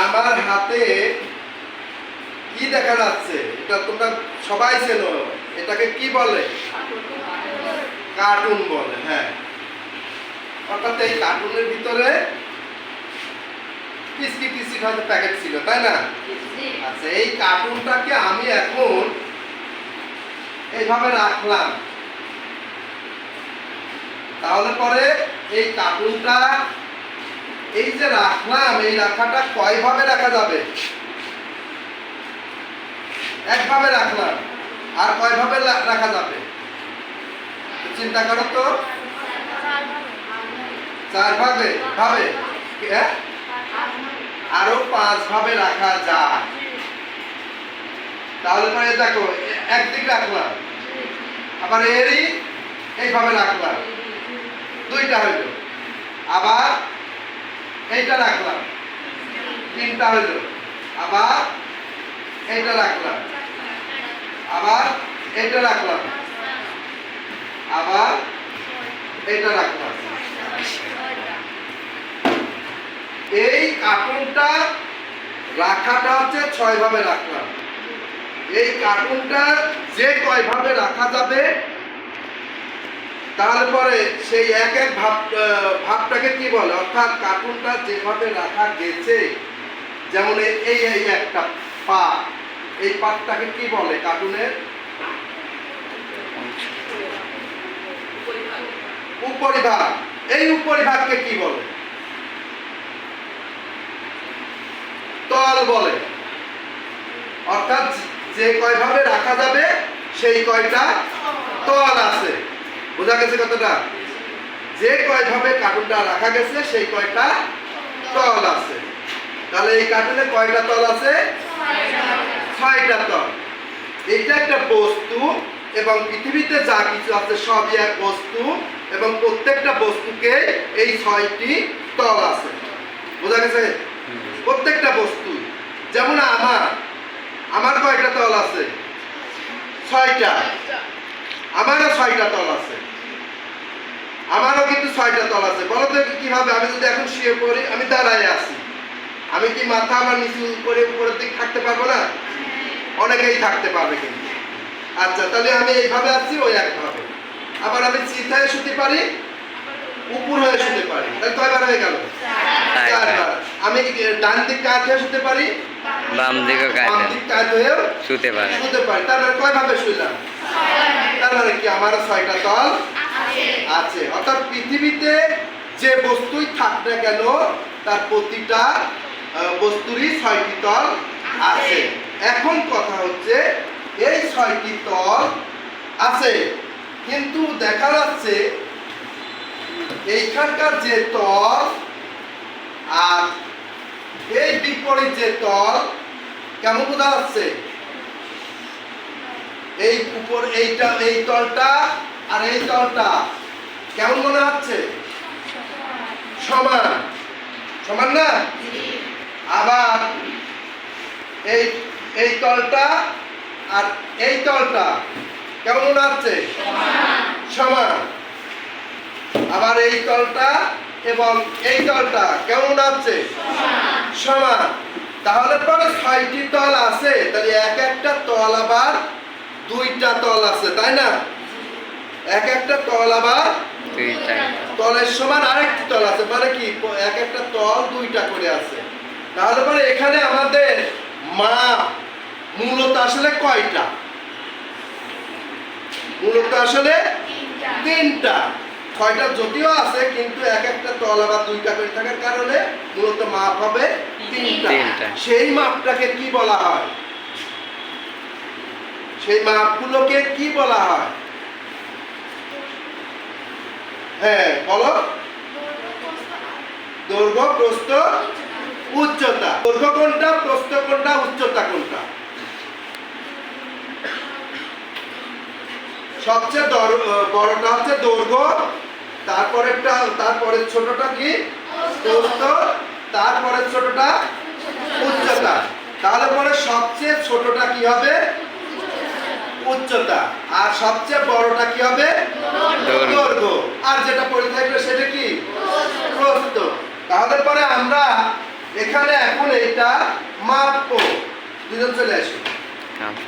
আমার হাতে কি দেখা যাচ্ছে? এটা তোমরা সবাই চেনো। এটাকে কি বলে? কার্টুন বলে। হ্যাঁ, অর্থাৎ এই কার্টুনের ভিতরে বিস্কিট টিস্কিট হয়তো প্যাকেট ছিল, তাই না? আচ্ছা, এই কার্টুনটাকে আমি এখন এইভাবে রাখলাম। তাহলে পরে এই কার্টুনটা এই যে রাখলাম, এই রাখাটা কয়ভাবে রাখা যাবে? একভাবে রাখলাম। আর কয়ভাবে রাখা যাবে চিন্তা করো তো। 4 ভাবে ভাবে আরো 5 ভাবে রাখা যায়। তাহলে পরে দেখো, একদিক রাখলাম, আবার এরই এইভাবে রাখলাম, 2টা হইল। আবার এইটা রাখলাম, 3টা হইল। আবার এইটা রাখলাম, আবার এইটা রাখলাম, আবার এইটা রাখলাম। এই কার্টুনটা রাখাটা হচ্ছে 6 ভাবে রাখলাম। এই কার্টুনটা যে কয়ভাবে রাখা যাবে, তারপরে সেই এক এক ভাবটাকে কি বলে? অর্থাৎ কার্টুনটা যেভাবে রাখা গেছে, যেমন এই এই একটা পা, এই পাটটাকে কি বলে কার্টুনের? উপরিভাগ। এই উপরিভাগকে কি বলে? তল বলে। অর্থাৎ যে কয়ভাবে রাখা যাবে সেই কয়টা তল আছে। বোঝা গেছে কতটা? যে কয়ভাবে কার্টুনটা রাখা গেছে সেই কয়টা তল আছে। তাহলে এই কার্টুনে কয়টা তল আছে? 6টা তল। এটা একটা বস্তু, এবং পৃথিবীতে যা কিছু আছে সবই এক বস্তু, এবং প্রত্যেকটা বস্তুকে এই 6টি তল আছে। বোঝা গেছে? প্রত্যেকটা বস্তু। যেমন আমার কয়টা তল আছে? 6টা। আমারও 6টা তল আছে। আমারও কিন্তু 6টা তল আছে। বলো তো কিভাবে? আমি যদি এখন শুয়ে পড়ি, আমি দাঁড়ায় আছি, আমি কি মাথা আমার নিচু করে উপরের দিকে থাকতে পারবো না? অনেকেই থাকতে পারবে কিন্তু। আচ্ছা, তাহলে আমি এইভাবে আছি, ওই একভাবে। আবার আমি চিত হয়ে শুতে পারি, উপর হয়ে শুতে পারি। তাহলে কয়বার হয়ে গেল? 4বার। আমি ডান দিক কাত হয়ে শুতে পারি, বাম দিকে কাত হয়েও শুতে পারি। তার মানে কয়ভাবে শুইলাম? তার মানে কি আমার 6টা তল আছে। অর্থাৎ পৃথিবীতে যে বস্তুই থাক না কেন, তার প্রতিটা বস্তুরই 6টি তল আছে। এখন কথা হচ্ছে, এই 6টি তল আছে, কিন্তু দেখা যাচ্ছে এইখানকার যে তল আর এই বিপরীত যে তল, কেমন বোঝা যাচ্ছে? এই উপর এইটা, এই তলটা আর এই তলটা কেমন মনে হচ্ছে? সমান। সমান না? আবার এই এই তলটা আর এই তলটা কেমন মনে হচ্ছে? সমান। আবার এই তলটা এবং এই তলটা কেমন মনে হচ্ছে? সমান। তাহলে পরে 6টি তল আছে। তাহলে এক একটা তল আবার 2টা তল আছে, তাই না? এক একটা তল আবার তলের সমান আরেকটি তল আছে, মানে কি এক একটা তল 2টা করে আছে। তাহলে পরে এখানে আমাদের মাপ মূলত আসলে কয়টা? মূলত আসলে 3টা। 6টা যদিও আছে, কিন্তু এক একটা তল আবার 2টা করে থাকার কারণে মূলত মাপ হবে 3টা। সেই মাপটাকে কি বলা হয়? সেই মাপগুলোকে কি বলা হয়? হ্যাঁ, বলো। দৈর্ঘ্য, প্রস্থ, উচ্চতা। দৈর্ঘ্য কোনটা, প্রস্থ কোনটা, উচ্চতা কোনটা? সবচেয়ে বড়টা হচ্ছে দৈর্ঘ্য, তারপরে ছোটটা কি? প্রস্থ, তারপরে ছোটটা উচ্চতা। তাহলে পরে সবচেয়ে ছোটটা কি হবে? উচ্চতা। আর সবচেয়ে বড়টা কি হবে? দৈর্ঘ্য। আর যেটা পড়ে থাকবে সেটা কি? প্রস্থ। তাহলে পরে আমরা এখানে এখন এইটা মাপবো। দুজন চলে আসো,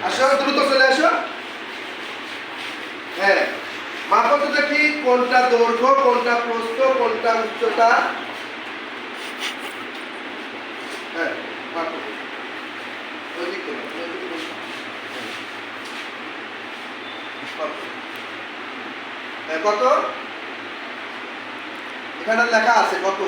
আসো দ্রুত চলে আসো। হ্যাঁ, মাপো তো দেখি কোনটা দৈর্ঘ্য, কোনটা প্রস্থ, কোনটা উচ্চতা। হ্যাঁ, মাপো। ওইদিকে না, ওইদিকে বসো। মাপো। হ্যাঁ, কত? এখানে লেখা আছে কত।